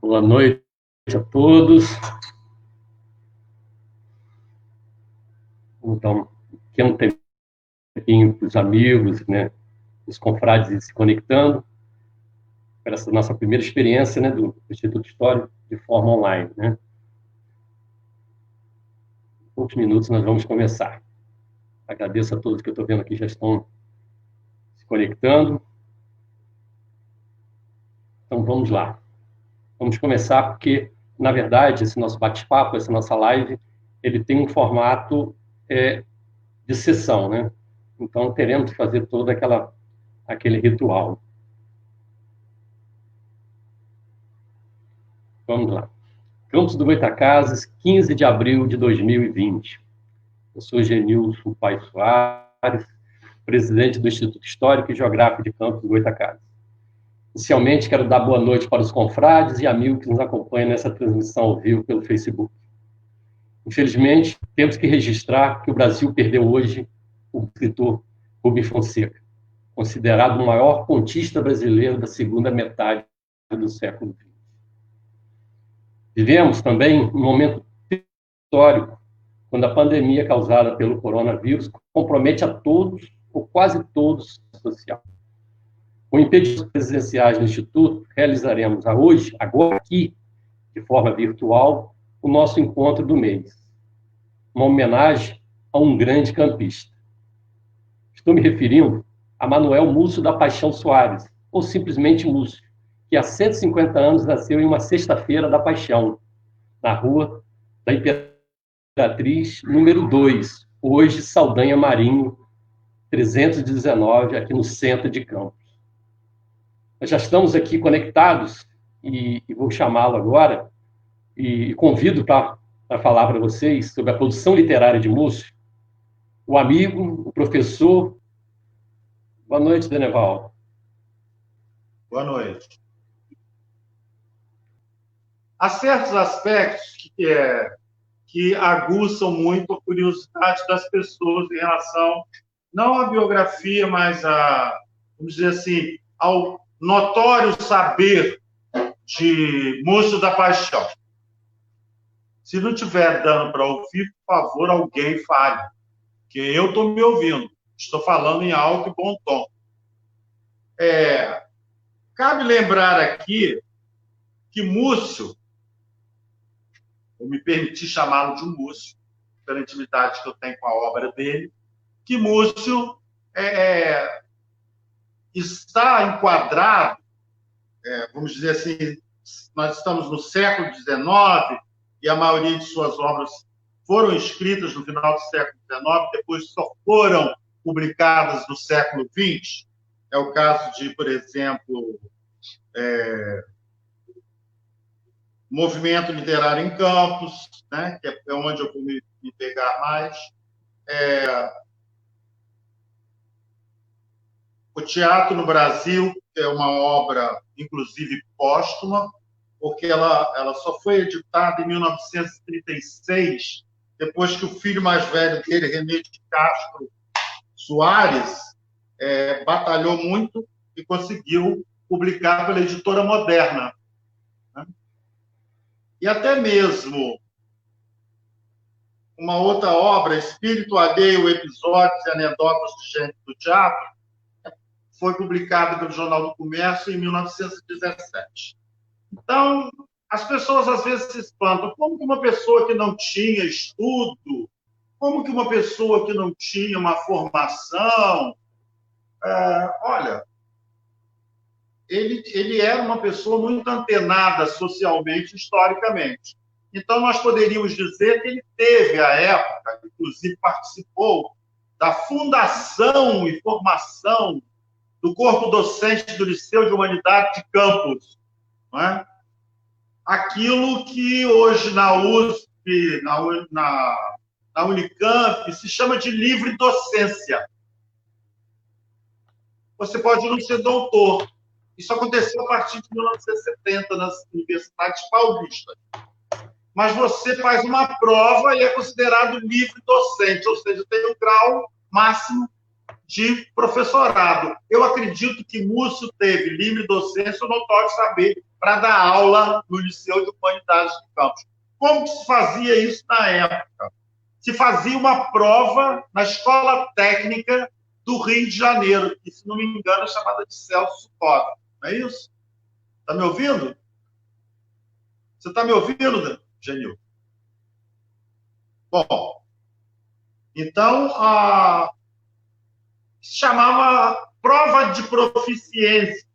Boa noite a todos. Vamos dar um pequeno tempinho para os amigos, né, os confrades se conectando para essa nossa primeira experiência, né, do Instituto Histórico de forma online, né. Em poucos minutos nós vamos começar. Agradeço a todos que eu estou vendo aqui já estão se conectando. Então vamos lá. Vamos começar porque, na verdade, esse nosso bate-papo, essa nossa live, ele tem um formato de sessão, né? Então teremos que fazer todo aquele ritual. Vamos lá. Campos do Goytacazes, 15 de abril de 2020. Eu sou Genilson Paes Soares, presidente do Instituto Histórico e Geográfico de Campos do Goytacazes. Inicialmente, quero dar boa noite para os confrades e amigos que nos acompanham nessa transmissão ao vivo pelo Facebook. Infelizmente, temos que registrar que o Brasil perdeu hoje o escritor Rubem Fonseca, considerado o maior contista brasileiro da segunda metade do século XX. Vivemos também um momento histórico, quando a pandemia causada pelo coronavírus compromete a todos, ou quase todos, a social. Com impedimentos presidenciais no Instituto, realizaremos hoje, agora aqui, de forma virtual, o nosso encontro do mês. Uma homenagem a um grande campista. Estou me referindo a Manuel Múcio da Paixão Soares, ou simplesmente Múcio, que há 150 anos nasceu em uma sexta-feira da Paixão, na rua da Imperatriz, número 2, hoje Saldanha Marinho, 319, aqui no centro de Campos. Nós já estamos aqui conectados, e vou chamá-lo agora, e convido para falar para vocês sobre a produção literária de Múcio, o amigo, o professor. Boa noite, Denevaldo. Boa noite. Há certos aspectos que aguçam muito a curiosidade das pessoas em relação, não à biografia, mas vamos dizer assim, ao notório saber de Múcio da Paixão. Se não estiver dando para ouvir, por favor, alguém fale, porque eu estou me ouvindo, estou falando em alto e bom tom. Cabe lembrar aqui que Múcio, vou me permitir chamá-lo de um Múcio, pela intimidade que eu tenho com a obra dele, que Múcio está enquadrado, vamos dizer assim, nós estamos no século XIX e a maioria de suas obras foram escritas no final do século XIX, depois só foram publicadas no século XX. É o caso de, por exemplo, Movimento Literário em Campos, né, que é onde eu vou me pegar mais. O Teatro no Brasil é uma obra, inclusive, póstuma, porque ela só foi editada em 1936, depois que o filho mais velho dele, René de Castro Soares, batalhou muito e conseguiu publicar pela Editora Moderna. Né? E até mesmo uma outra obra, Espírito Alheio, Episódios e Anedotas de Gente do Teatro, foi publicada pelo Jornal do Comércio em 1917. Então, as pessoas às vezes se espantam. Como que uma pessoa que não tinha estudo, como que uma pessoa que não tinha uma formação... olha, ele era uma pessoa muito antenada socialmente, historicamente. Então, nós poderíamos dizer que ele teve, à época, inclusive participou da fundação e formação do corpo docente do Liceu de Humanidade de Campos. Não é? Aquilo que hoje na USP, na Unicamp, se chama de livre docência. Você pode não ser doutor. Isso aconteceu a partir de 1970 nas universidades paulistas. Mas você faz uma prova e é considerado livre docente, ou seja, tem um grau máximo de professorado. Eu acredito que Múcio teve livre docência, o notório saber para dar aula no Liceu de Humanidades de Campos. Como que se fazia isso na época? Se fazia uma prova na Escola Técnica do Rio de Janeiro, que, se não me engano, é chamada de Celso Cove. Não é isso? Está me ouvindo? Você está me ouvindo, Genil? Bom, então, se chamava prova de proficiência.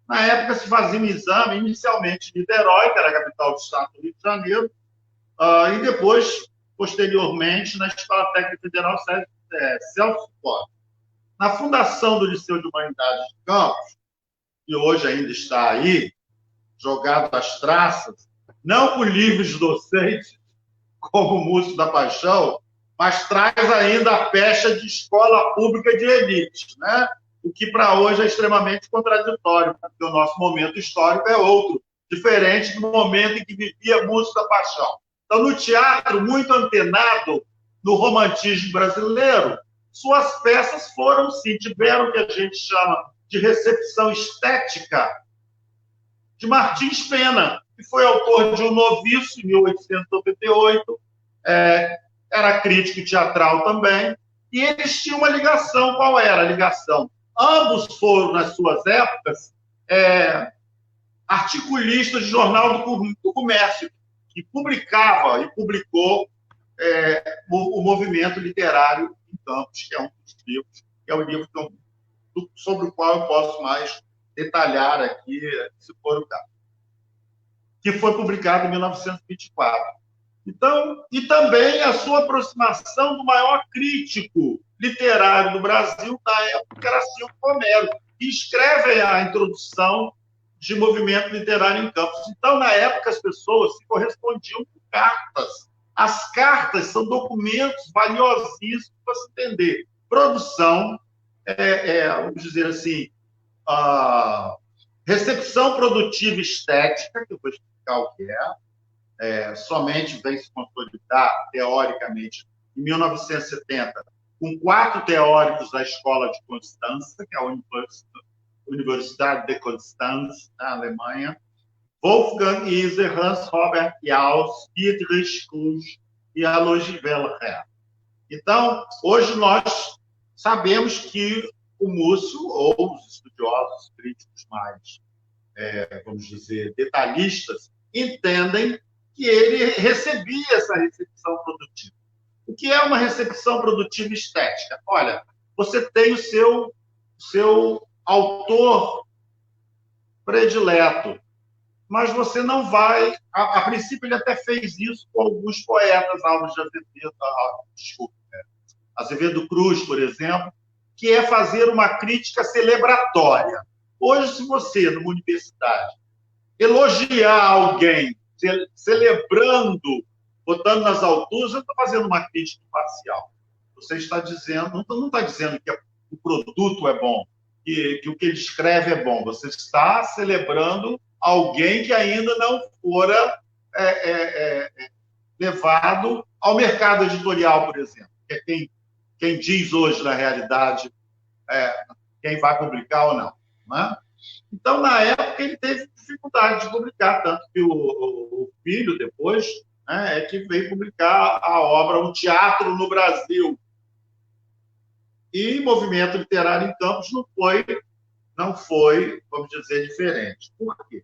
Na época, se fazia um exame, inicialmente em Niterói, que era a capital do estado do Rio de Janeiro, e depois, posteriormente, na Escola Técnica Federal Celso Cove. Na fundação do Liceu de Humanidades de Campos, que hoje ainda está aí, jogado às traças, não por livros docentes, como o Múcio da Paixão, mas traz ainda a pecha de escola pública de elite, né? O que para hoje é extremamente contraditório, porque o nosso momento histórico é outro, diferente do momento em que vivia Múcio da Paixão. Então, no teatro, muito antenado no romantismo brasileiro, suas peças foram, sim, tiveram o que a gente chama de recepção estética de Martins Pena, que foi autor de O Noviço, em 1898, era crítico teatral também, e eles tinham uma ligação. Qual era a ligação? Ambos foram, nas suas épocas, articulistas de jornal do comércio, que publicava e publicou o movimento literário em Campos, que é um dos livros, que é o livro sobre o qual eu posso mais detalhar aqui, se for o caso, que foi publicado em 1924. Então, e também a sua aproximação do maior crítico literário do Brasil na época, era Silvio Romero, que escreve a introdução de movimento literário em Campos. Então, na época, as pessoas se correspondiam com cartas. As cartas são documentos valiosíssimos para se entender. Produção, vamos dizer assim, recepção produtiva estética, que eu vou explicar o que somente vem se consolidar, teoricamente, em 1970, com 4 teóricos da Escola de Constança, que é a Universidade de Constança, na Alemanha, Wolfgang Iser, Hans Robert Jauss, Dietrich Kuhn e Alois Wellher. Então, hoje nós sabemos que o Múcio, ou os estudiosos críticos mais, vamos dizer, detalhistas, entendem que ele recebia essa recepção produtiva. O que é uma recepção produtiva estética? Olha, você tem o seu autor predileto, mas você não vai... A princípio, ele até fez isso com alguns poetas, Alves de Azevedo, Azevedo Cruz, por exemplo, que é fazer uma crítica celebratória. Hoje, se você, numa universidade, elogiar alguém celebrando, botando nas alturas, não está fazendo uma crítica imparcial. Você está dizendo, não está dizendo que o produto é bom, que o que ele escreve é bom. Você está celebrando alguém que ainda não fora levado ao mercado editorial, por exemplo, que é quem diz hoje, na realidade, quem vai publicar ou não. Né? Então, na época, ele teve dificuldade de publicar, tanto que o filho, depois, é que veio publicar a obra O Teatro no Brasil. E movimento literário em Campos não foi, vamos dizer, diferente. Por quê?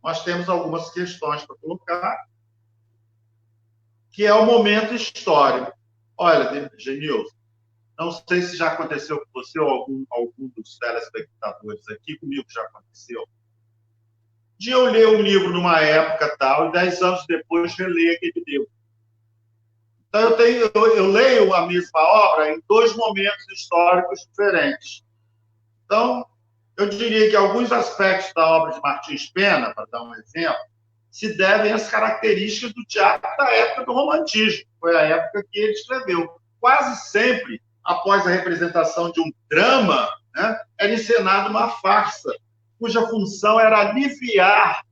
Nós temos algumas questões para colocar, que é o momento histórico. Olha, Genilson, não sei se já aconteceu com você ou algum dos telespectadores aqui, comigo já aconteceu, de eu ler um livro numa época tal e 10 anos depois reler aquele livro. Então, eu leio a mesma obra em 2 momentos históricos diferentes. Então, eu diria que alguns aspectos da obra de Martins Pena, para dar um exemplo, se devem às características do teatro da época do romantismo. Foi a época que ele escreveu. Quase sempre, após a representação de um drama, era encenada uma farsa, cuja função era aliviar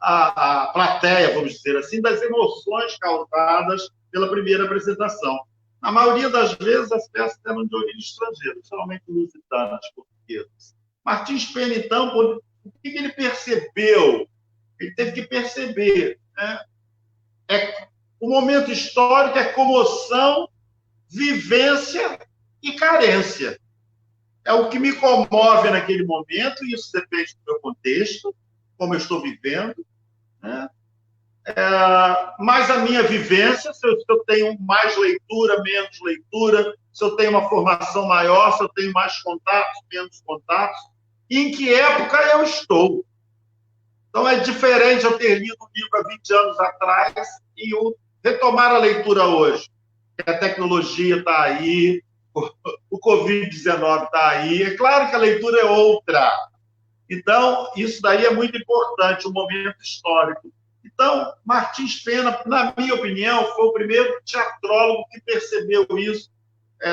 a plateia, vamos dizer assim, das emoções causadas pela primeira apresentação. Na maioria das vezes, as peças eram de origem estrangeira, geralmente lusitanas, portuguesas. Martins Pena, então, o que ele percebeu Ele teve que perceber, né? O momento histórico é comoção, vivência e carência. É o que me comove naquele momento, e isso depende do meu contexto, como eu estou vivendo, né? Mas a minha vivência, se eu tenho mais leitura, menos leitura, se eu tenho uma formação maior, se eu tenho mais contatos, menos contatos, e em que época eu estou. Então, é diferente eu ter lido um livro há 20 anos atrás e eu retomar a leitura hoje. A tecnologia está aí, o Covid-19 está aí. É claro que a leitura é outra. Então, isso daí é muito importante, um momento histórico. Então, Martins Pena, na minha opinião, foi o primeiro teatrólogo que percebeu isso,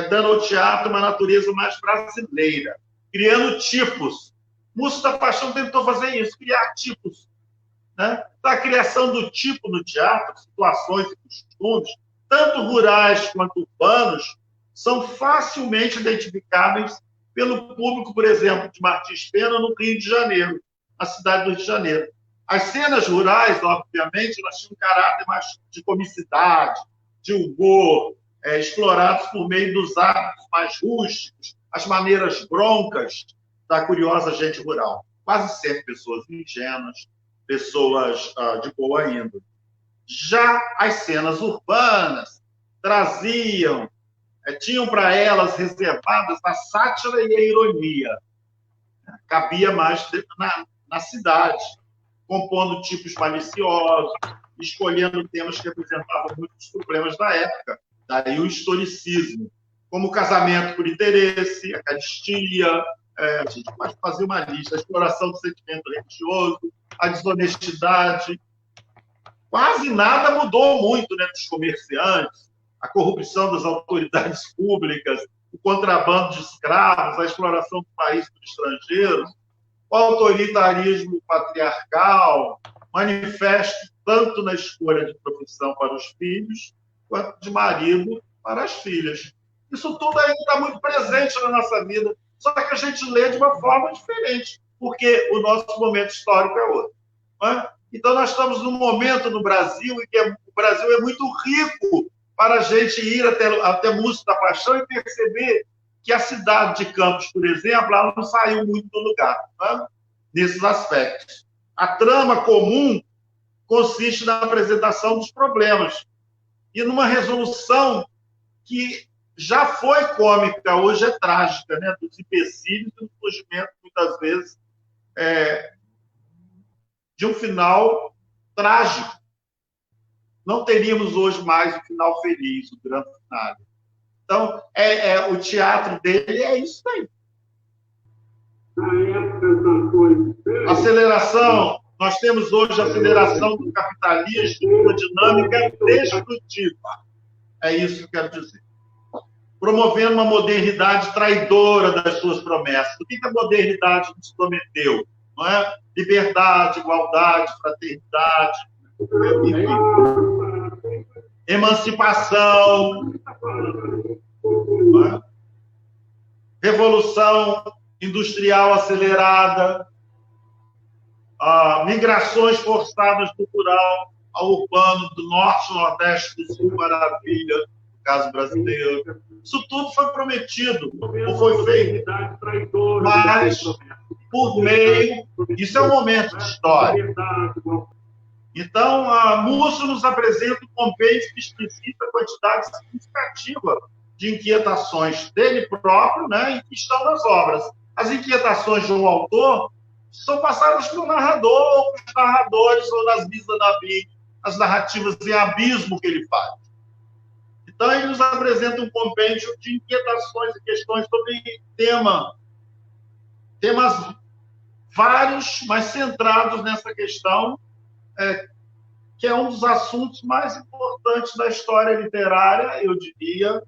dando ao teatro uma natureza mais brasileira, criando tipos. Múcio da Paixão tentou fazer isso, criar tipos, né? Então, a criação do tipo no teatro, situações e costumes, tanto rurais quanto urbanos, são facilmente identificáveis pelo público, por exemplo, de Martins Pena, no Rio de Janeiro, na cidade do Rio de Janeiro. As cenas rurais, obviamente, elas tinham um caráter mais de comicidade, de humor, explorados por meio dos hábitos mais rústicos, as maneiras broncas da curiosa gente rural. Quase sempre pessoas ingênuas, pessoas de boa índole. Já as cenas urbanas traziam, tinham para elas reservadas a sátira e a ironia. Cabia mais na cidade, compondo tipos maliciosos, escolhendo temas que representavam muitos problemas da época. Daí o historicismo, como o casamento por interesse, a caristia, a gente pode fazer uma lista, a exploração do sentimento religioso, a desonestidade. Quase nada mudou muito, né, dos comerciantes, a corrupção das autoridades públicas, o contrabando de escravos, a exploração do país por estrangeiros, o autoritarismo patriarcal, manifesto tanto na escolha de profissão para os filhos, quanto de marido para as filhas. Isso tudo ainda está muito presente na nossa vida, só que a gente lê de uma forma diferente, porque o nosso momento histórico é outro. Não é? Então, nós estamos num momento no Brasil em que o Brasil é muito rico para a gente ir até Múcio da Paixão e perceber que a cidade de Campos, por exemplo, ela não saiu muito do lugar, né? Nesses aspectos. A trama comum consiste na apresentação dos problemas e numa resolução que já foi cômica, hoje é trágica, né? Dos empecilhos e do surgimento, muitas vezes, de um final trágico. Não teríamos hoje mais um final feliz, o grande final. Então, o teatro dele é isso aí. Aceleração, nós temos hoje a aceleração do capitalismo, uma dinâmica destrutiva. É isso que eu quero dizer. Promovendo uma modernidade traidora das suas promessas. O que a modernidade nos prometeu? Não é? Liberdade, igualdade, fraternidade, enfim. Emancipação, não é? Revolução industrial acelerada, migrações forçadas do rural ao urbano, do norte, nordeste, do sul, maravilha, no caso brasileiro. Isso tudo foi prometido, ou foi feito, mas por meio... Isso é um momento de história. Então, Múcio nos apresenta um compêndio que explicita a quantidade significativa de inquietações dele próprio, né, e que estão nas obras. As inquietações de um autor são passadas pelo narrador, ou pelos narradores, ou nas Misas da Bíblia, as narrativas em abismo que ele faz. Então, ele nos apresenta um compêndio de inquietações e questões sobre temas vários, mas centrados nessa questão, que é um dos assuntos mais importantes da história literária, eu diria,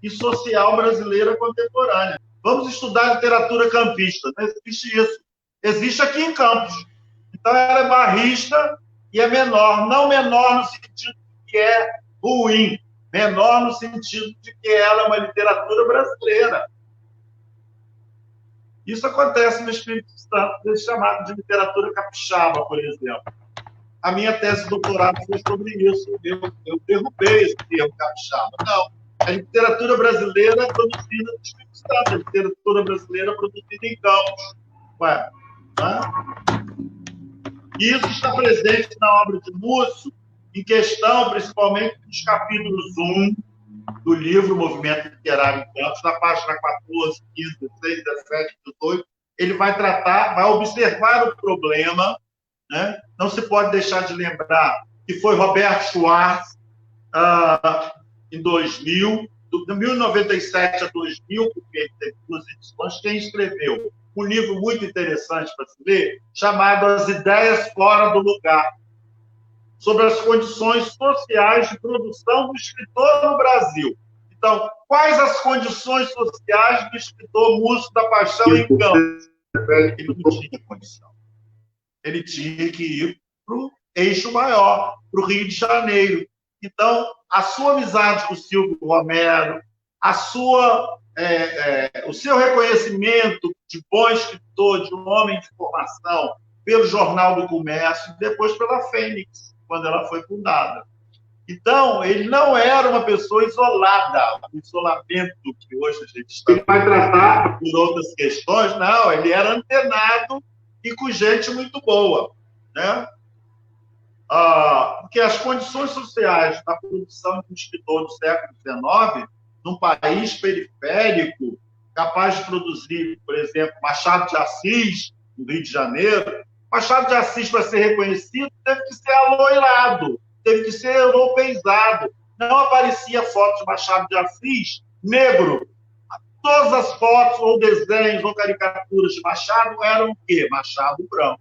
e social brasileira contemporânea. Vamos estudar literatura campista. Não existe isso. Existe aqui em Campos. Então, ela é barrista e é menor. Não menor no sentido de que é ruim. Menor no sentido de que ela é uma literatura brasileira. Isso acontece no Espírito Santo, chamado de literatura capixaba, por exemplo. A minha tese de doutorado foi sobre isso. Eu derrubei esse termo capixaba. Não. A literatura brasileira é produzida no Espírito Santo, a literatura brasileira é produzida em Campos. Ué, né? E isso está presente na obra de Múcio, em questão, principalmente, nos capítulos 1 do livro Movimento Literário em Campos, na página 14, 15, 16, 17, 18, ele vai tratar, vai observar o problema, né? Não se pode deixar de lembrar que foi Roberto Schwartz, em 2000, de 1997 a 2000, porque ele teve 2 edições, quem escreveu um livro muito interessante para se ler, chamado As Ideias Fora do Lugar, sobre as condições sociais de produção do escritor no Brasil. Então, quais as condições sociais do escritor Múcio da Paixão em Campos? Ele não tinha condição. Ele tinha que ir para o eixo maior, para o Rio de Janeiro. Então, a sua amizade com o Silvio Romero, o seu reconhecimento de bom escritor, de um homem de formação, pelo Jornal do Comércio, e depois pela Fênix, quando ela foi fundada. Então, ele não era uma pessoa isolada, o isolamento que hoje a gente está... Ele vai tratar por outras questões, não, ele era antenado e com gente muito boa, né? Porque as condições sociais da produção de um escritor do século XIX, num país periférico, capaz de produzir, por exemplo, Machado de Assis, no Rio de Janeiro, Machado de Assis, para ser reconhecido, teve que ser aloirado, teve que ser europeizado. Não aparecia foto de Machado de Assis negro. Todas as fotos, ou desenhos, ou caricaturas de Machado eram o quê? Machado branco.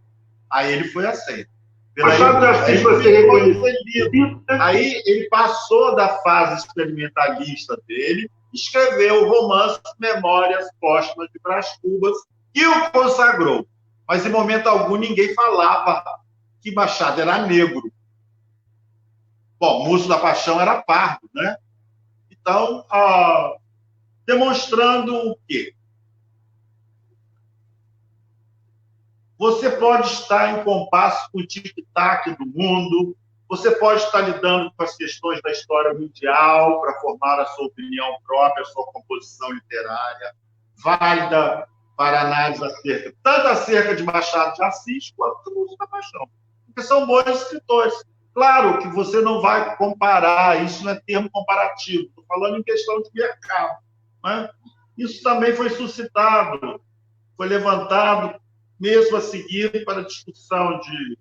Aí ele foi aceito. Machado de Assis vai ser reconhecido. Aí ele passou da fase experimentalista dele, escreveu o romance Memórias Póstumas de Brás Cubas, que o consagrou. Mas, em momento algum, ninguém falava que Machado era negro. Bom, Múcio da Paixão era pardo, né? Então, demonstrando o quê? Você pode estar em compasso com o tic-tac do mundo, você pode estar lidando com as questões da história mundial para formar a sua opinião própria, a sua composição literária, válida para análise tanto acerca de Machado de Assis quanto do Múcio da Paixão, porque são bons escritores. Claro que você não vai comparar, isso não é termo comparativo, estou falando em questão de mercado, né? Isso também foi suscitado, foi levantado, mesmo a seguir, para a discussão de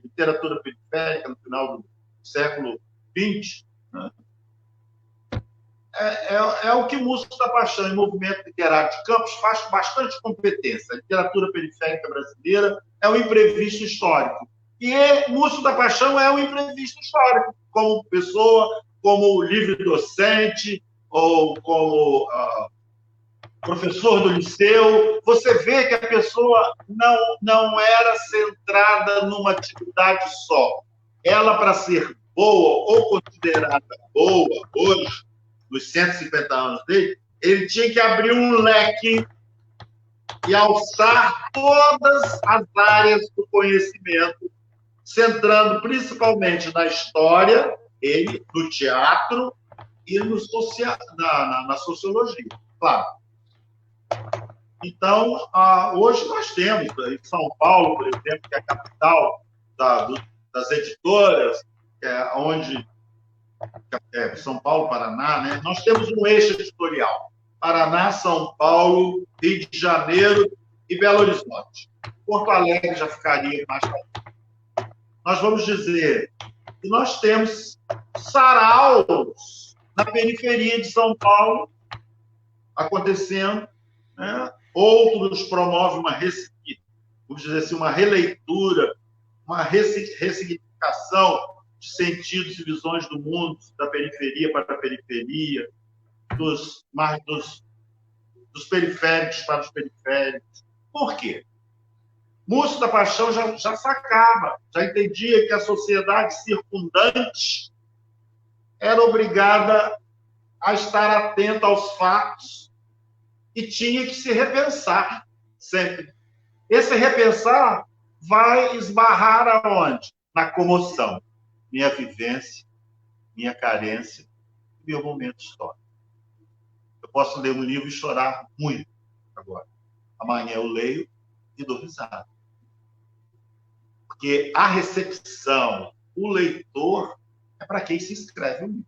literatura periférica no final do século XX, né? É o que Múcio da Paixão e Movimento Literário de Campos faz com bastante competência. A literatura periférica brasileira é um imprevisto histórico. E Múcio da Paixão é um imprevisto histórico, como pessoa, como livre docente, ou como professor do liceu. Você vê que a pessoa não era centrada numa atividade só. Ela, para ser boa ou considerada boa hoje, nos 150 anos dele, ele tinha que abrir um leque e alçar todas as áreas do conhecimento, centrando principalmente na história, ele no teatro e na sociologia, claro. Então, hoje nós temos, em São Paulo, por exemplo, que é a capital das editoras, onde São Paulo, Paraná, né? Nós temos um eixo editorial. Paraná, São Paulo, Rio de Janeiro e Belo Horizonte. Porto Alegre já ficaria mais tarde. Nós vamos dizer que nós temos saraus na periferia de São Paulo acontecendo, né? Outros promovem vamos dizer assim, uma releitura, uma ressignificação de sentidos e visões do mundo, da periferia para a periferia, dos periféricos para os periféricos. Por quê? Múcio da Paixão já sacava, já entendia que a sociedade circundante era obrigada a estar atenta aos fatos e tinha que se repensar sempre. Esse repensar vai esbarrar aonde? na comoção. Minha vivência, minha carência, meu momento histórico. Eu posso ler um livro e chorar muito agora. Amanhã eu leio e dou risada. Porque a recepção, o leitor, é para quem se escreve um livro.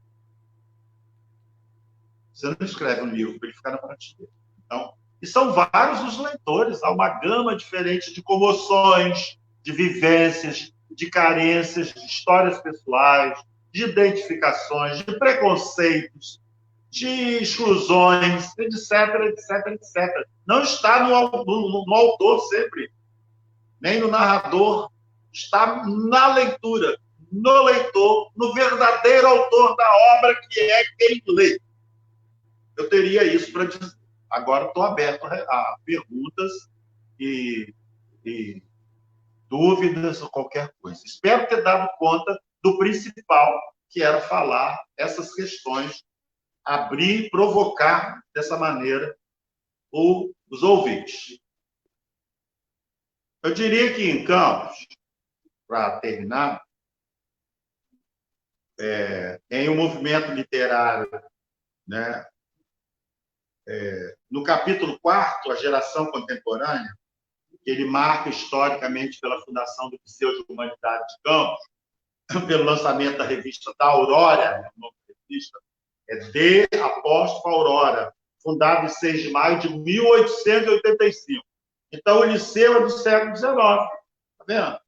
Você não escreve um livro para ele ficar na prateleira. Então, e são vários os leitores, há uma gama diferente de comoções, de vivências, de carências, de histórias pessoais, de identificações, de preconceitos, de exclusões, etc, etc, etc. Não está no autor sempre, nem no narrador, está na leitura, no leitor, no verdadeiro autor da obra, que é quem lê. Eu teria isso para dizer. Agora estou aberto a perguntas e dúvidas ou qualquer coisa. Espero ter dado conta do principal, que era falar essas questões, abrir, provocar dessa maneira os ouvintes. Eu diria que em Campos, para terminar, em um movimento literário, né, no capítulo 4, A Geração Contemporânea, que ele marca historicamente pela fundação do Liceu de Humanidade de Campos, pelo lançamento da revista da Aurora, uma revista, De Apóstolo Aurora, fundado em 6 de maio de 1885. Então, o Liceu é do século XIX. Está vendo?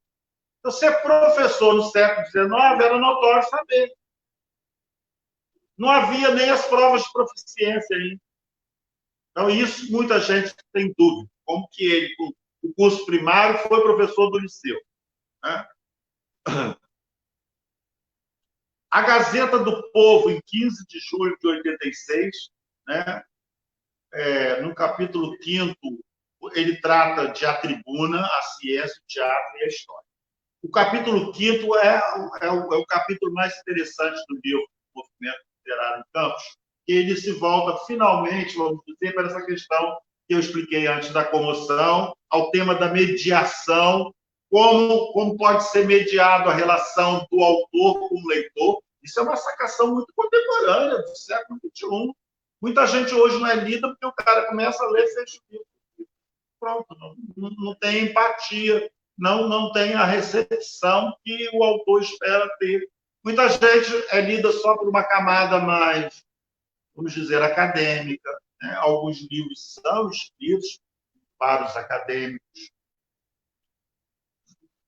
Então, ser professor no século XIX era notório saber. Não havia nem as provas de proficiência ainda. Então, isso muita gente tem dúvida. Como que ele, com o curso primário, foi professor do Liceu. Né? A Gazeta do Povo, em 15 de julho de 86, né? No capítulo 5º, ele trata de A Tribuna, a Ciência, o Teatro e a História. O capítulo 5º é o capítulo mais interessante do livro Movimento Literário em Campos, que ele se volta finalmente, vamos dizer, para essa questão que eu expliquei antes da comoção, ao tema da mediação, como pode ser mediado a relação do autor com o leitor. Isso é uma sacação muito contemporânea do século XXI. Muita gente hoje não é lida porque o cara começa a ler e fecha o livro. Pronto, não tem empatia, não tem a recepção que o autor espera ter. Muita gente é lida só por uma camada mais, vamos dizer, acadêmica. Né? Alguns livros são escritos para os acadêmicos.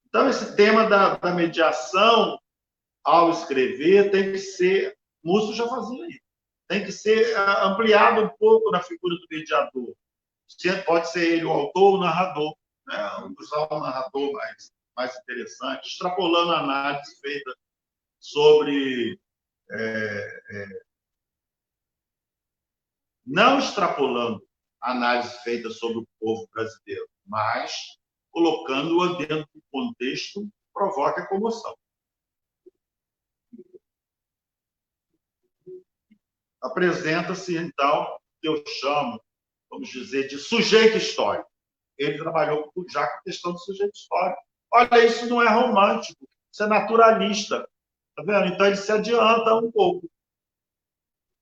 Então, esse tema da mediação, ao escrever, tem que ser... Múcio já fazia isso. Tem que ser ampliado um pouco na figura do mediador. Pode ser ele o autor ou o narrador. Né? Usar o narrador mais interessante, extrapolando a análise feita sobre... não extrapolando a análise feita sobre o povo brasileiro, mas colocando-a dentro do contexto que provoca a comoção. Apresenta-se, então, que eu chamo, vamos dizer, de sujeito histórico. Ele trabalhou já com a questão do sujeito histórico. Olha, isso não é romântico, isso é naturalista. Tá vendo? Então, ele se adianta um pouco.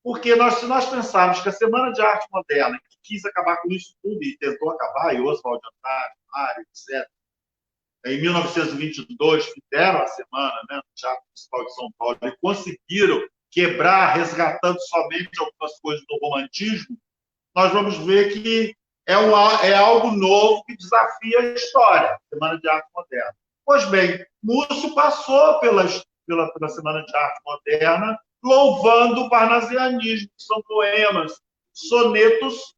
Porque se nós pensarmos que a Semana de Arte Moderna, que quis acabar com isso tudo e tentou acabar, e Oswald de Andrade, Mário, etc., em 1922 fizeram a semana, né, no Teatro Municipal de São Paulo e conseguiram quebrar, resgatando somente algumas coisas do romantismo, nós vamos ver que é algo novo que desafia a história, Semana de Arte Moderna. Pois bem, Múcio passou pela Semana de Arte Moderna louvando o parnasianismo, que são poemas, sonetos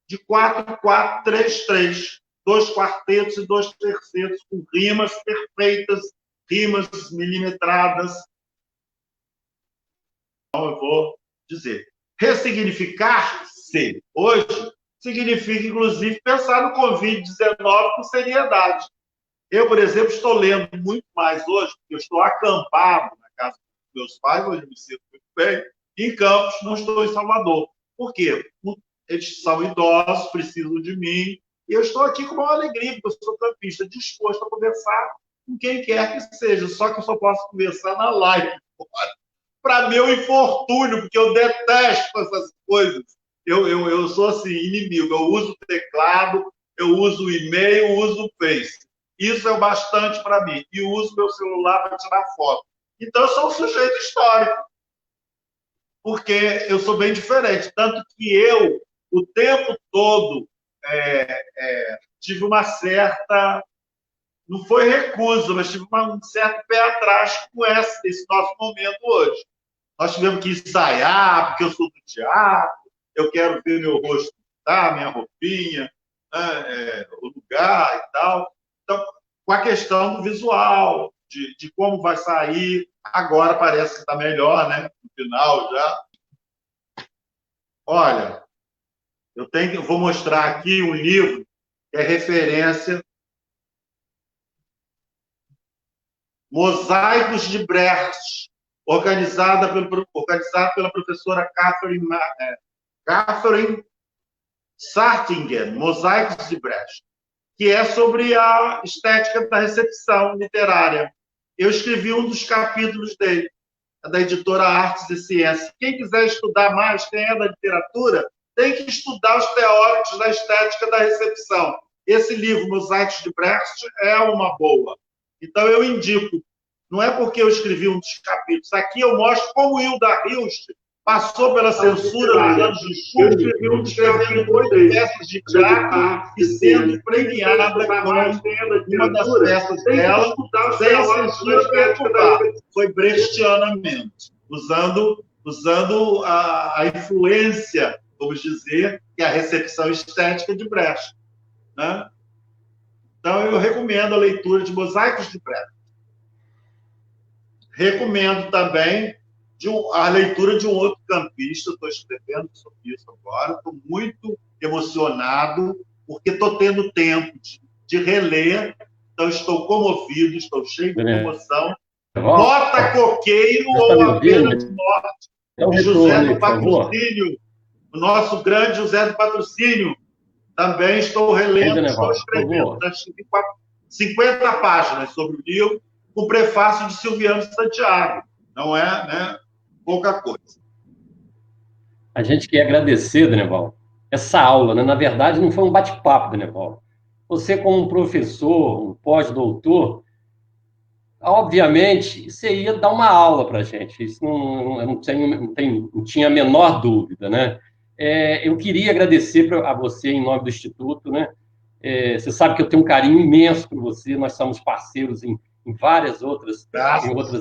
de 4, 4, 3, 3, 2 quartetos e 2 tercetos, com rimas perfeitas, rimas milimetradas. Então, eu vou dizer, ressignificar-se hoje significa, inclusive, pensar no Covid-19 com seriedade. Eu, por exemplo, estou lendo muito mais hoje, porque eu estou acampado na casa dos meus pais, hoje eu me sinto muito bem, em Campos, não estou em Salvador. Por quê? Eles são idosos, precisam de mim, e eu estou aqui com uma alegria, porque eu sou campista, disposto a conversar com quem quer que seja, só que eu só posso conversar na live. Para meu infortúnio, porque eu detesto essas coisas. Eu sou assim, inimigo. Eu uso o teclado, eu uso o e-mail, eu uso o Face. Isso é o bastante para mim. E uso meu celular para tirar foto. Então, eu sou um sujeito histórico, porque eu sou bem diferente. Tanto que eu, o tempo todo, tive uma certa... Não foi recusa, mas tive um certo pé atrás com esse nosso momento hoje. Nós tivemos que ensaiar, porque eu sou do teatro, eu quero ver meu rosto, tá? Minha roupinha, né? O lugar e tal. Então, com a questão do visual, de como vai sair, agora parece que está melhor, né? No final já. Olha, eu vou mostrar aqui um livro que é referência. Mosaicos de Brecht, organizado pela professora Catherine Sartingen, Mosaicos de Brecht, que é sobre a estética da recepção literária. Eu escrevi um dos capítulos dele, da editora Artes e Ciências. Quem quiser estudar mais, quem é da literatura, tem que estudar os teóricos da estética da recepção. Esse livro, Mosaicos de Brecht, é uma boa. Então, eu indico. Não é porque eu escrevi um dos capítulos. Aqui eu mostro como Hilda Hilst passou pela censura nos anos de chuva, escrevendo 8 peças de teatro e sendo premiada com uma das peças dela, sem censura perturbar. Foi brechtianamente, usando a influência, vamos dizer, que é a recepção estética de Brecht. Né? Então, eu recomendo a leitura de Mosaicos de Brecht. Recomendo também a leitura de um outro campista. Estou escrevendo sobre isso agora. Estou muito emocionado, porque estou tendo tempo de reler. Então, estou comovido, estou cheio de emoção. Mota Coqueiro ou A Pena de Morte, de José do Patrocínio. O nosso grande José do Patrocínio. Também estou relendo, estou escrevendo. 50 páginas sobre o livro, com prefácio de Silviano Santiago. Não é, né, pouca coisa. A gente quer agradecer, Danival, essa aula, né? Na verdade, não foi um bate-papo, Danival. Você, como um professor, um pós-doutor, obviamente, você ia dar uma aula para a gente. Isso não tinha a menor dúvida, né? Eu queria agradecer a você, em nome do Instituto, né? Você sabe que eu tenho um carinho imenso por você, nós somos parceiros em várias outras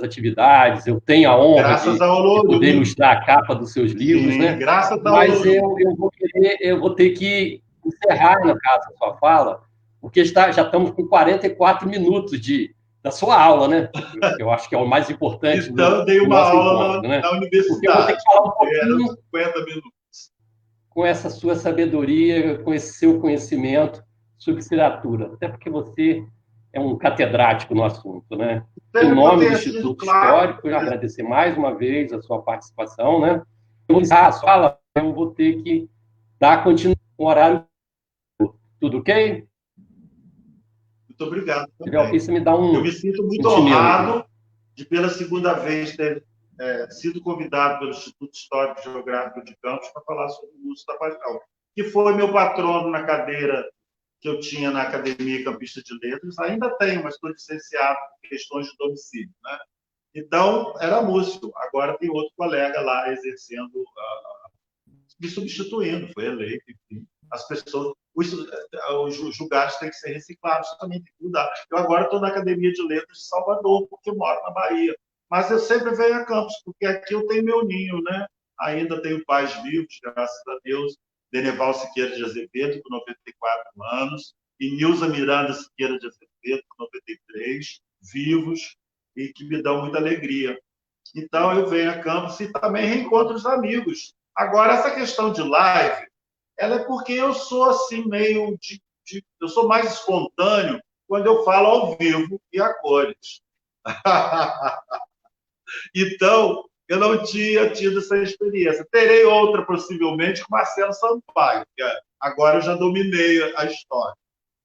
atividades. Eu tenho a honra de poder ilustrar a capa dos seus livros, sim, né? Graças Mas eu vou ter que encerrar, no caso, a sua fala, porque já estamos com 44 minutos da sua aula, né? Eu acho que é o mais importante. Então, eu dei uma aula na universidade. Porque eu vou ter que falar um pouquinho 50 minutos. Com essa sua sabedoria, com esse seu conhecimento sobre literatura. Até porque você é um catedrático no assunto, né? Em nome do Instituto Histórico, eu agradecer mais uma vez a sua participação, né? Eu vou encerrar a sua fala, eu vou ter que dar continuidade com o horário. Tudo ok? Muito obrigado. Você me dá eu me sinto muito honrado de, pela segunda vez, ter sido convidado pelo Instituto Histórico e Geográfico de Campos para falar sobre o Lúcio Tapajós, que foi meu patrono na cadeira que eu tinha na Academia Campista de Letras. Ainda tenho, mas estou licenciado por questões de domicílio, né? Então, era Múcio. Agora tem outro colega lá exercendo, me substituindo, foi eleito, enfim. As pessoas, os lugares têm que ser reciclados, também tem que mudar. Eu agora estou na Academia de Letras de Salvador, porque eu moro na Bahia. Mas eu sempre venho a Campos, porque aqui eu tenho meu ninho, né? Ainda tenho pais vivos, graças a Deus. Deneval Siqueira de Azevedo, com 94 anos, e Nilza Miranda Siqueira de Azevedo, com 93, vivos, e que me dão muita alegria. Então, eu venho a Campos e também reencontro os amigos. Agora, essa questão de live, ela é porque eu sou assim, meio eu sou mais espontâneo quando eu falo ao vivo e a cores. Então, eu não tinha tido essa experiência. Terei outra, possivelmente, com Marcelo Sampaio, que agora eu já dominei a história.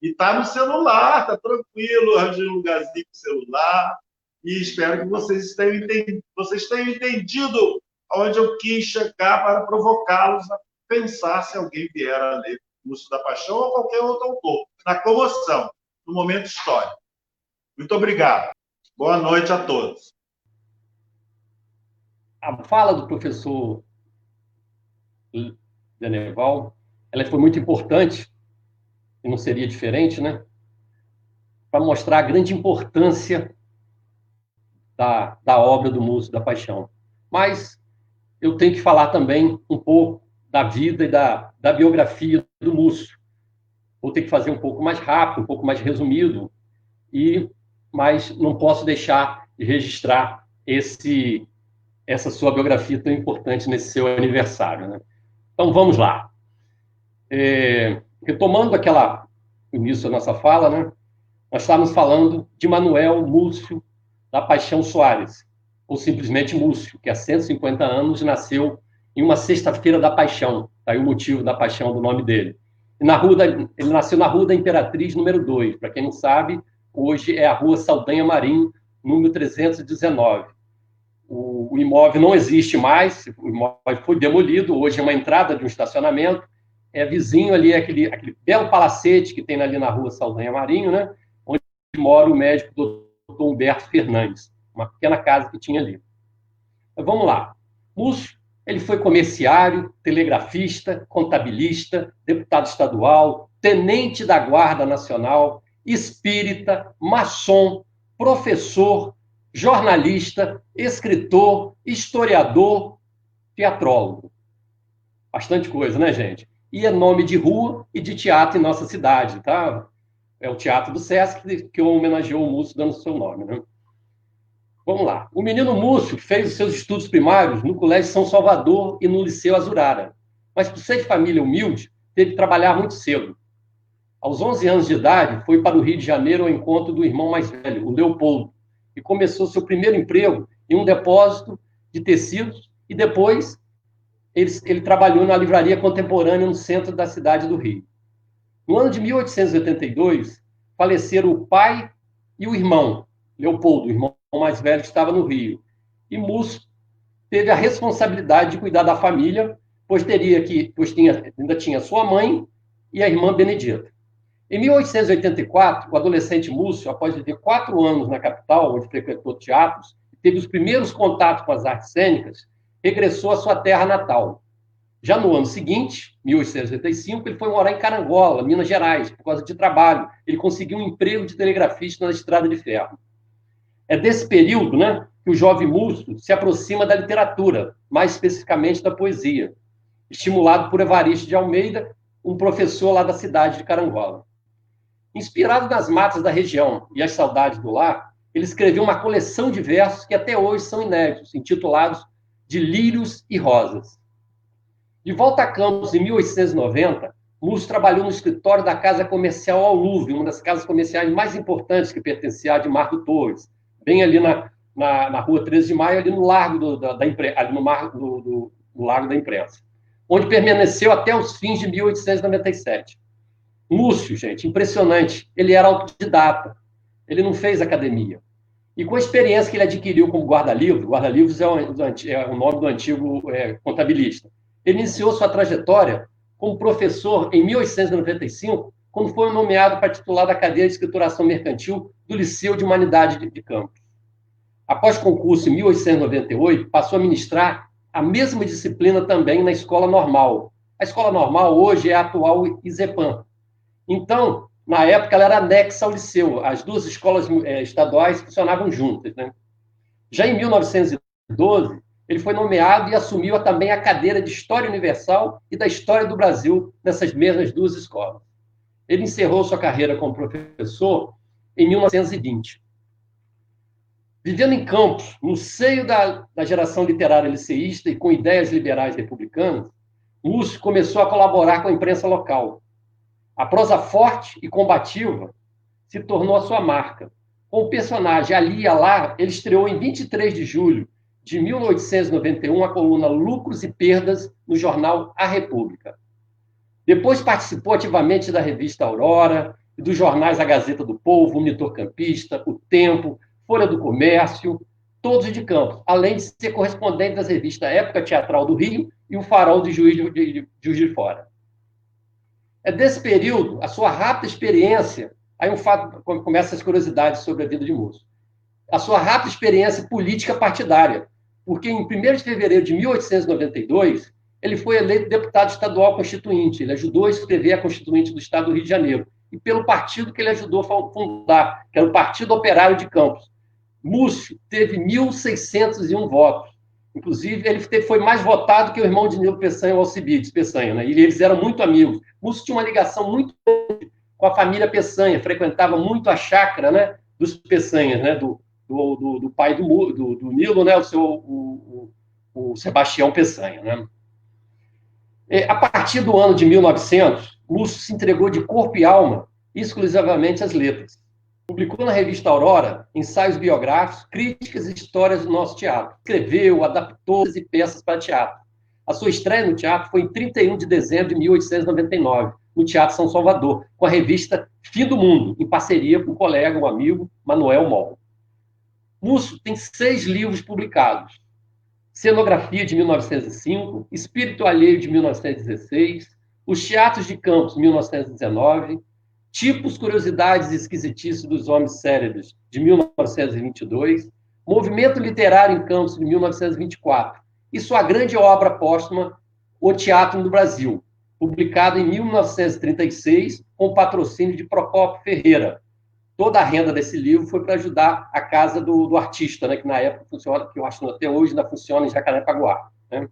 E está no celular, está tranquilo, arranjei um lugarzinho com o celular. E espero que vocês tenham entendido onde eu quis chegar para provocá-los a pensar se alguém vier a ler Múcio da Paixão ou qualquer outro autor, na comoção, no momento histórico. Muito obrigado. Boa noite a todos. A fala do professor Deneval, ela foi muito importante, e não seria diferente, né? Para mostrar a grande importância da obra do Múcio da Paixão. Mas eu tenho que falar também um pouco da vida e da biografia do Múcio. Vou ter que fazer um pouco mais rápido, um pouco mais resumido, mas não posso deixar de registrar essa sua biografia tão importante nesse seu aniversário, né? Então, vamos lá. Retomando o início da nossa fala, né? Nós estávamos falando de Manuel Múcio da Paixão Soares, ou simplesmente Múcio, que há 150 anos nasceu em uma sexta-feira da Paixão. Está aí o motivo da paixão do nome dele. Ele nasceu na Rua da Imperatriz, número 2. Para quem não sabe, hoje é a Rua Saldanha Marim, número 319. O imóvel não existe mais, o imóvel foi demolido, hoje é uma entrada de um estacionamento, é vizinho ali, aquele belo palacete que tem ali na Rua Saldanha Marinho, né? Onde mora o médico Dr. Humberto Fernandes, uma pequena casa que tinha ali. Mas vamos lá. Múcio, ele foi comerciário, telegrafista, contabilista, deputado estadual, tenente da Guarda Nacional, espírita, maçom, professor, jornalista, escritor, historiador, teatrólogo. Bastante coisa, né, gente? E é nome de rua e de teatro em nossa cidade, tá? É o Teatro do Sesc que homenageou o Múcio dando seu nome, né? Vamos lá. O menino Múcio fez os seus estudos primários no Colégio São Salvador e no Liceu Azurara. Mas, por ser de família humilde, teve que trabalhar muito cedo. Aos 11 anos de idade, foi para o Rio de Janeiro ao encontro do irmão mais velho, o Leopoldo, e começou seu primeiro emprego em um depósito de tecidos e depois ele trabalhou na livraria contemporânea no centro da cidade do Rio. No ano de 1882, faleceram o pai e o irmão, Leopoldo, o irmão mais velho que estava no Rio. E Múcio teve a responsabilidade de cuidar da família, pois ainda tinha sua mãe e a irmã Benedita. Em 1884, o adolescente Múcio, após viver 4 anos na capital, onde frequentou teatros, e teve os primeiros contatos com as artes cênicas, regressou à sua terra natal. Já no ano seguinte, 1885, ele foi morar em Carangola, Minas Gerais, por causa de trabalho. Ele conseguiu um emprego de telegrafista na Estrada de Ferro. É desse período, né, que o jovem Múcio se aproxima da literatura, mais especificamente da poesia, estimulado por Evaristo de Almeida, um professor lá da cidade de Carangola. Inspirado nas matas da região e as saudades do lar, ele escreveu uma coleção de versos que até hoje são inéditos, intitulados De Lírios e Rosas. De volta a Campos, em 1890, Múcio trabalhou no escritório da Casa Comercial Alluve, uma das casas comerciais mais importantes que pertencia a Admar do Torres, bem ali na rua 13 de Maio, ali no Largo no Largo da Imprensa, onde permaneceu até os fins de 1897. Múcio, gente, impressionante, ele era autodidata, ele não fez academia. E com a experiência que ele adquiriu como guarda-livros é o nome do antigo contabilista, ele iniciou sua trajetória como professor em 1895, quando foi nomeado para titular da cadeira de escrituração mercantil do Liceu de Humanidade de Campos. Após concurso em 1898, passou a ministrar a mesma disciplina também na Escola Normal. A Escola Normal hoje é a atual ISEPAM. Então, na época, ela era anexa ao liceu. As duas escolas estaduais funcionavam juntas, né? Já em 1912, ele foi nomeado e assumiu também a cadeira de História Universal e da História do Brasil nessas mesmas duas escolas. Ele encerrou sua carreira como professor em 1920. Vivendo em Campos, no seio da geração literária liceísta e com ideias liberais republicanas, Múcio começou a colaborar com a imprensa local. A prosa forte e combativa se tornou a sua marca. Com o personagem Ali e Alá, ele estreou em 23 de julho de 1891 a coluna Lucros e Perdas no jornal A República. Depois participou ativamente da revista Aurora e dos jornais A Gazeta do Povo, o Monitor Campista, o Tempo, Folha do Comércio, todos de Campos, além de ser correspondente das revistas Época Teatral do Rio e o Farol de Juiz de Fora. É desse período, a sua rápida experiência, aí um fato, começa as curiosidades sobre a vida de Múcio, a sua rápida experiência política partidária, porque em 1º de fevereiro de 1892, ele foi eleito deputado estadual constituinte, ele ajudou a escrever a Constituinte do Estado do Rio de Janeiro, e pelo partido que ele ajudou a fundar, que era o Partido Operário de Campos. Múcio teve 1.601 votos. Inclusive, ele foi mais votado que o irmão de Nilo Peçanha, o Alcibiades Peçanha, né? E eles eram muito amigos. Múcio tinha uma ligação muito grande com a família Peçanha, frequentava muito a chácara, né, dos Peçanhas, né, do pai do Nilo, né, o Sebastião Peçanha. Né? A partir do ano de 1900, Múcio se entregou de corpo e alma exclusivamente às letras. Publicou na revista Aurora ensaios biográficos, críticas e histórias do nosso teatro. Escreveu, adaptou e peças para teatro. A sua estreia no teatro foi em 31 de dezembro de 1899, no Teatro São Salvador, com a revista Fim do Mundo, em parceria com o colega, um amigo, Manuel Moll. Múcio tem 6 livros publicados. Cenografia, de 1905, Espírito Alheio, de 1916, Os Teatros de Campos, 1919, Tipos, Curiosidades e Esquisitices dos Homens Cérebros, de 1922, Movimento Literário em Campos, de 1924, e sua grande obra póstuma, O Teatro no Brasil, publicada em 1936, com patrocínio de Procópio Ferreira. Toda a renda desse livro foi para ajudar a casa do artista, né, que na época funciona, que eu acho que até hoje ainda funciona em Jacarepaguá. Né?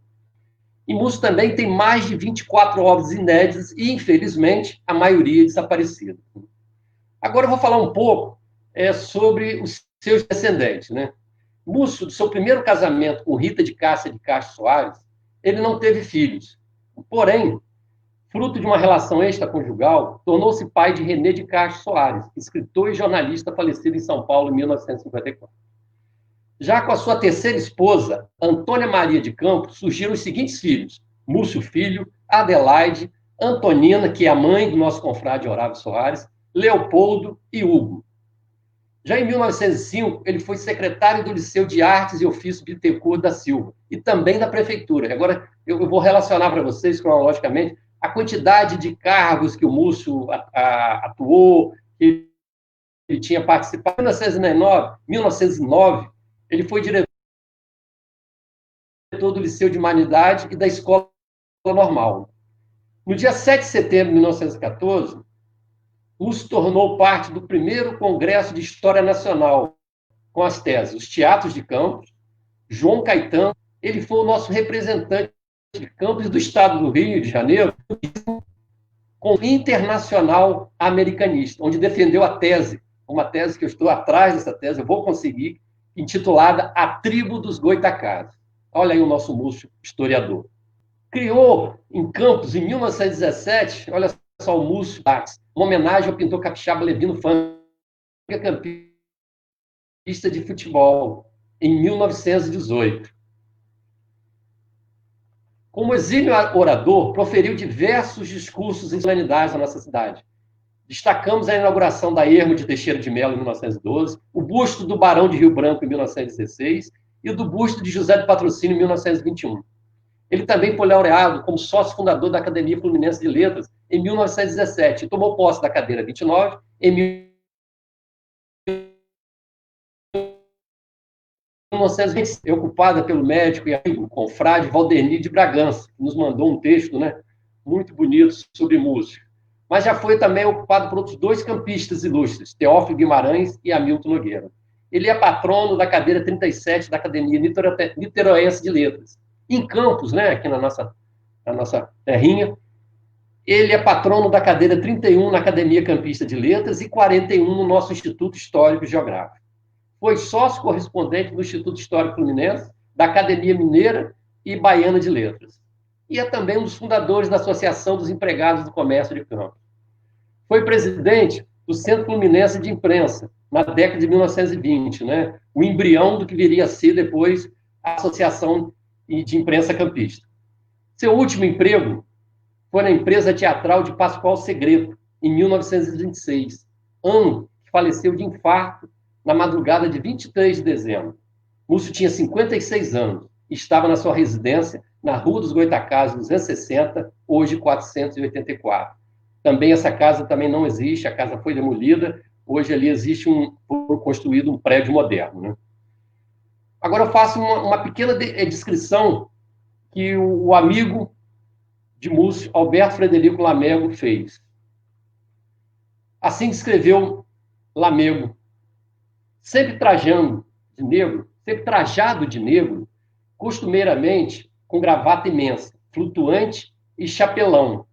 E Múcio também tem mais de 24 obras inéditas e, infelizmente, a maioria desaparecida. Agora eu vou falar um pouco sobre os seus descendentes. Né? Múcio, do seu primeiro casamento com Rita de Cássia de Castro Soares, ele não teve filhos. Porém, fruto de uma relação extraconjugal, tornou-se pai de René de Castro Soares, escritor e jornalista falecido em São Paulo em 1954. Já com a sua terceira esposa, Antônia Maria de Campos, surgiram os seguintes filhos: Múcio Filho, Adelaide, Antonina, que é a mãe do nosso confrade Otávio Soares, Leopoldo e Hugo. Já em 1905, ele foi secretário do Liceu de Artes e Ofícios Bittencourt da Silva, e também da Prefeitura. Agora, eu vou relacionar para vocês, cronologicamente, a quantidade de cargos que o Múcio atuou, que ele tinha participado. Em 1909, ele foi diretor do Liceu de Humanidade e da Escola Normal. No dia 7 de setembro de 1914, Múcio tornou parte do primeiro Congresso de História Nacional, com as teses Os Teatros de Campos, João Caetano. Ele foi o nosso representante de Campos do Estado do Rio de Janeiro, com internacional americanista, onde defendeu a tese, uma tese que eu estou atrás dessa tese, eu vou conseguir, intitulada A Tribo dos Goitacazes. Olha aí o nosso Múcio, historiador. Criou em Campos, em 1917, olha só o Múcio Dax, uma homenagem ao pintor capixaba Levino Fanga, campista de futebol, em 1918. Como exímio orador, proferiu diversos discursos em solenidades na nossa cidade. Destacamos a inauguração da Ermo de Teixeira de Melo, em 1912, o busto do Barão de Rio Branco, em 1916, e o do busto de José de Patrocínio, em 1921. Ele também foi laureado como sócio fundador da Academia Fluminense de Letras, em 1917, e tomou posse da cadeira 29, em 1920, ocupada pelo médico e amigo confrade Valdemir de Bragança, que nos mandou um texto, né, muito bonito sobre Múcio. Mas já foi também ocupado por outros 2 campistas ilustres, Teófilo Guimarães e Hamilton Nogueira. Ele é patrono da cadeira 37 da Academia Niteroense de Letras. Em Campos, né, aqui na nossa terrinha, ele é patrono da cadeira 31 na Academia Campista de Letras e 41 no nosso Instituto Histórico e Geográfico. Foi sócio correspondente do Instituto Histórico Fluminense, da Academia Mineira e Baiana de Letras. E é também um dos fundadores da Associação dos Empregados do Comércio de Campos. Foi presidente do Centro Fluminense de Imprensa, na década de 1920, né? O embrião do que viria a ser depois a Associação de Imprensa Campista. Seu último emprego foi na empresa teatral de Pascoal Segreto, em 1926, ano que faleceu de infarto na madrugada de 23 de dezembro. Múcio tinha 56 anos e estava na sua residência na Rua dos Goitacazes, 260, hoje 484. Também essa casa também não existe, a casa foi demolida, hoje ali existe construído um prédio moderno, né? Agora eu faço uma pequena descrição que o amigo de Múcio, Alberto Frederico Lamego, fez. Assim descreveu Lamego: sempre trajado de negro, costumeiramente com gravata imensa, flutuante e chapelão,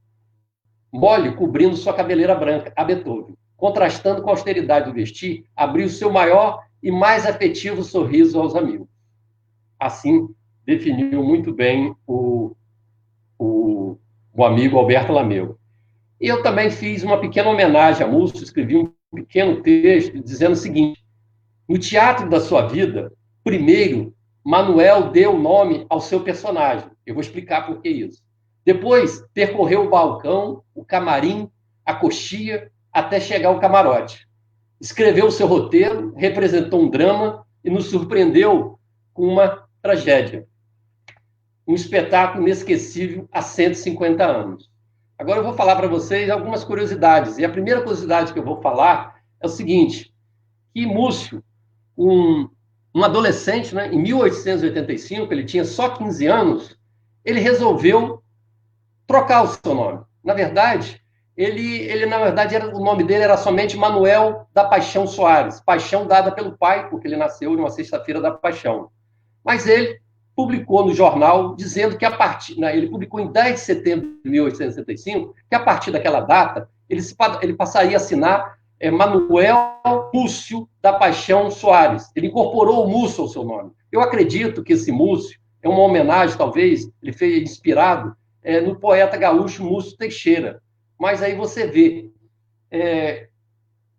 mole cobrindo sua cabeleira branca, a Beethoven. Contrastando com a austeridade do vestir, abriu seu maior e mais afetivo sorriso aos amigos. Assim definiu muito bem o amigo Alberto Lamego. E eu também fiz uma pequena homenagem a Múcio, escrevi um pequeno texto dizendo o seguinte: no teatro da sua vida, primeiro, Manuel deu nome ao seu personagem. Eu vou explicar por que isso. Depois, percorreu o balcão, o camarim, a coxia, até chegar ao camarote. Escreveu o seu roteiro, representou um drama e nos surpreendeu com uma tragédia. Um espetáculo inesquecível há 150 anos. Agora eu vou falar para vocês algumas curiosidades. E a primeira curiosidade que eu vou falar é o seguinte: que Múcio, um adolescente, né, em 1885, ele tinha só 15 anos, ele resolveu trocar o seu nome. Na verdade, o nome dele era somente Manuel da Paixão Soares, paixão dada pelo pai, porque ele nasceu numa sexta-feira da Paixão. Mas ele publicou no jornal dizendo que ele publicou em 10 de setembro de 1865, que a partir daquela data ele passaria a assinar Manuel Múcio da Paixão Soares. Ele incorporou o Múcio ao seu nome. Eu acredito que esse Múcio é uma homenagem, talvez, ele fez inspirado no poeta gaúcho Múcio Teixeira. Mas aí você vê,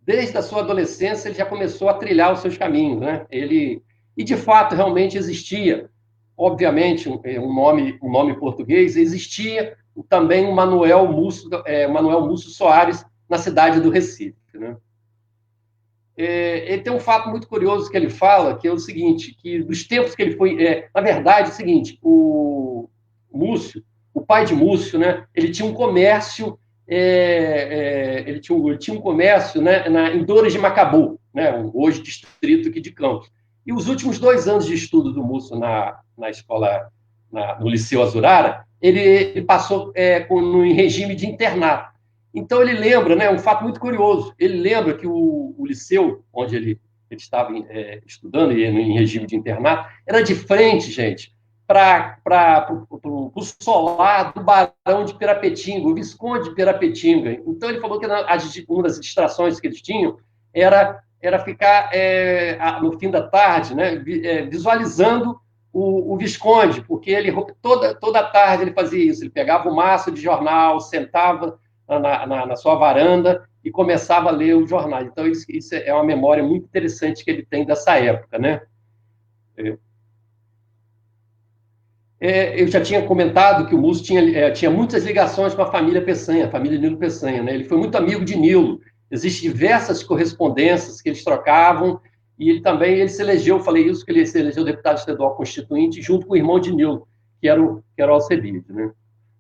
desde a sua adolescência, ele já começou a trilhar os seus caminhos, né? E, de fato, realmente existia, obviamente, um nome português, existia também o Manuel Múcio Soares na cidade do Recife, né? Ele tem um fato muito curioso que ele fala, que é o seguinte, que dos tempos que ele foi... na verdade, é o seguinte, o Múcio, o pai de Múcio, né, ele tinha um comércio, ele tinha um comércio, né, em Dores de Macabu, né, hoje distrito aqui de Campos. E os últimos 2 anos de estudo do Múcio na escola, no Liceu Azurara, ele passou em regime de internato. Então, ele lembra, né, um fato muito curioso, ele lembra que o liceu onde ele estava estudando, em regime de internato, era de frente, gente, para o solar do Barão de Pirapetinga, o Visconde de Pirapetinga. Então, ele falou que uma das distrações que eles tinham era ficar, no fim da tarde, né, visualizando o Visconde, porque ele toda tarde ele fazia isso, ele pegava o maço de jornal, sentava na sua varanda e começava a ler os jornais. Então, isso é uma memória muito interessante que ele tem dessa época, né? Eu já tinha comentado que o Múcio tinha muitas ligações com a família Peçanha, a família Nilo Peçanha, né? Ele foi muito amigo de Nilo. Existem diversas correspondências que eles trocavam, e ele se elegeu, falei isso, que ele se elegeu deputado estadual constituinte, junto com o irmão de Nilo, que era o Alcebiade, né?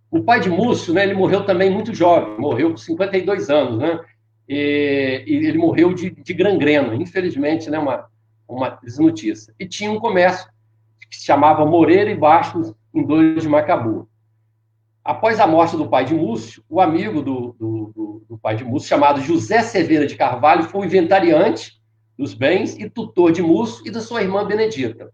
O pai de Múcio, né, ele morreu também muito jovem, morreu com 52 anos, né? E ele morreu de gangrena, infelizmente, né, uma desnotícia. E tinha um comércio que se chamava Moreira e Bastos, em Dores de Macabu. Após a morte do pai de Múcio, o amigo do pai de Múcio, chamado José Cerveira de Carvalho, foi o inventariante dos bens e tutor de Múcio e da sua irmã Benedita.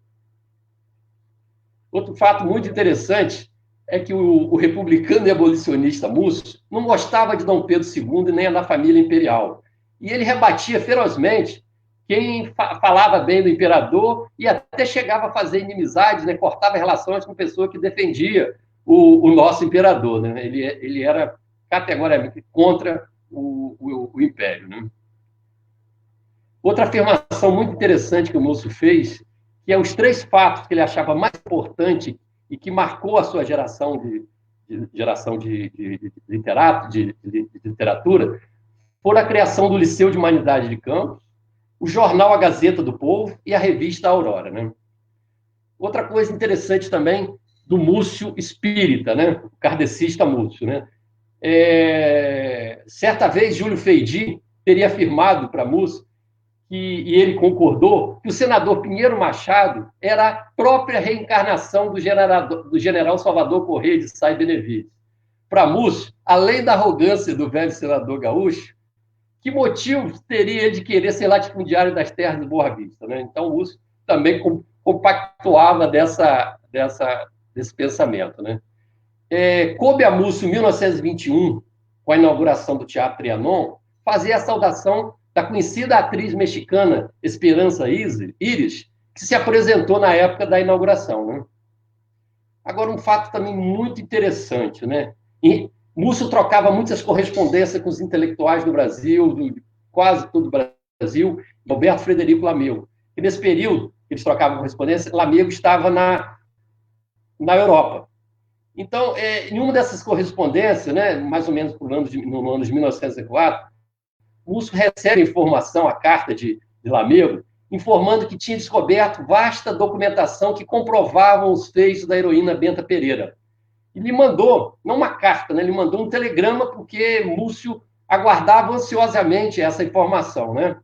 Outro fato muito interessante é que o republicano e abolicionista Múcio não gostava de Dom Pedro II e nem da família imperial. E ele rebatia ferozmente quem falava bem do imperador e até chegava a fazer inimizades, né, cortava relações com pessoa que defendia o nosso imperador, né? Ele era categoricamente contra o império, né? Outra afirmação muito interessante que o Múcio fez, que é os 3 fatos que ele achava mais importante e que marcou a sua geração de literatura. foram a criação do Liceu de Humanidade de Campos, o jornal A Gazeta do Povo e a revista Aurora, né? Outra coisa interessante também do Múcio espírita, né? O kardecista Múcio, né? Certa vez, Júlio Feidi teria afirmado para Múcio, e ele concordou, que o senador Pinheiro Machado era a própria reencarnação do general Salvador Corrêa de Sá e Benevides. Para Múcio, além da arrogância do velho senador gaúcho, que motivo teria de querer ser latifundiário das terras de Boa Vista, né? Então, Múcio também compactuava desse pensamento, né? Coube a Múcio, em 1921, com a inauguração do Teatro Trianon, fazer a saudação da conhecida atriz mexicana Esperanza Iris, que se apresentou na época da inauguração, né? Agora, um fato também muito interessante, né? Múcio trocava muitas correspondências com os intelectuais do Brasil, de quase todo o Brasil, Alberto Frederico Lamego. E nesse período que eles trocavam correspondência, Lamego estava na Europa. Então, em uma dessas correspondências, né, mais ou menos no ano de 1904, Múcio recebe informação, a carta de Lamego, informando que tinha descoberto vasta documentação que comprovavam os feitos da heroína Benta Pereira. E lhe mandou, não uma carta, né, ele mandou um telegrama, porque Múcio aguardava ansiosamente essa informação, né?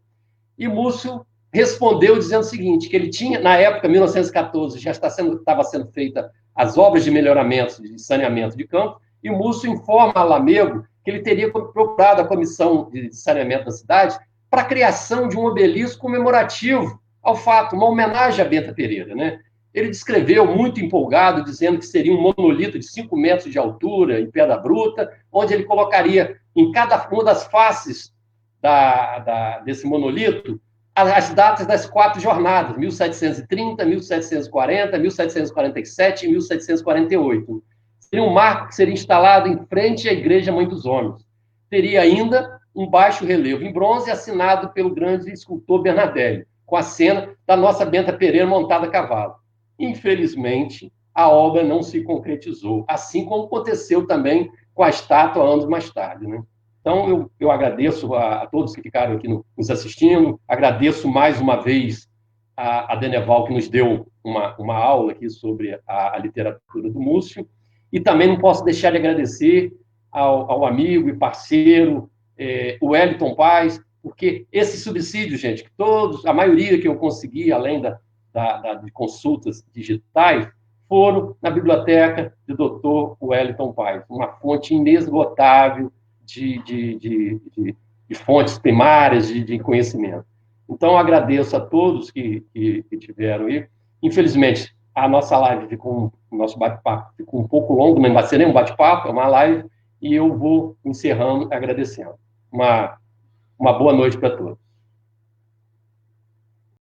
E Múcio respondeu dizendo o seguinte, que ele tinha, na época, 1914, já estava sendo feita as obras de melhoramento, de saneamento de campo, e Múcio informa a Lamego que ele teria procurado a comissão de saneamento da cidade para a criação de um obelisco comemorativo ao fato, uma homenagem a Benta Pereira, né? Ele descreveu, muito empolgado, dizendo que seria um monolito de 5 metros de altura, em pedra bruta, onde ele colocaria em cada uma das faces desse monolito as datas das 4 jornadas, 1730, 1740, 1747 e 1748. Seria um marco que seria instalado em frente à Igreja Mãe dos Homens. Teria ainda um baixo relevo em bronze assinado pelo grande escultor Bernadelli, com a cena da nossa Benta Pereira montada a cavalo. Infelizmente, a obra não se concretizou, assim como aconteceu também com a estátua anos mais tarde, né? Então, eu agradeço a todos que ficaram aqui nos assistindo, agradeço mais uma vez a Deneval, que nos deu uma aula aqui sobre a literatura do Múcio, e também não posso deixar de agradecer ao amigo e parceiro, o Wellington Paes, porque esse subsídio, gente, que a maioria que eu consegui, além de consultas digitais, foram na biblioteca do Dr. Wellington Paes, uma fonte inesgotável de fontes primárias de conhecimento. Então, agradeço a todos que tiveram aí. Infelizmente, a nossa live o nosso bate-papo ficou um pouco longo, não vai ser nem um bate-papo, é uma live, e eu vou encerrando agradecendo. Uma boa noite para todos.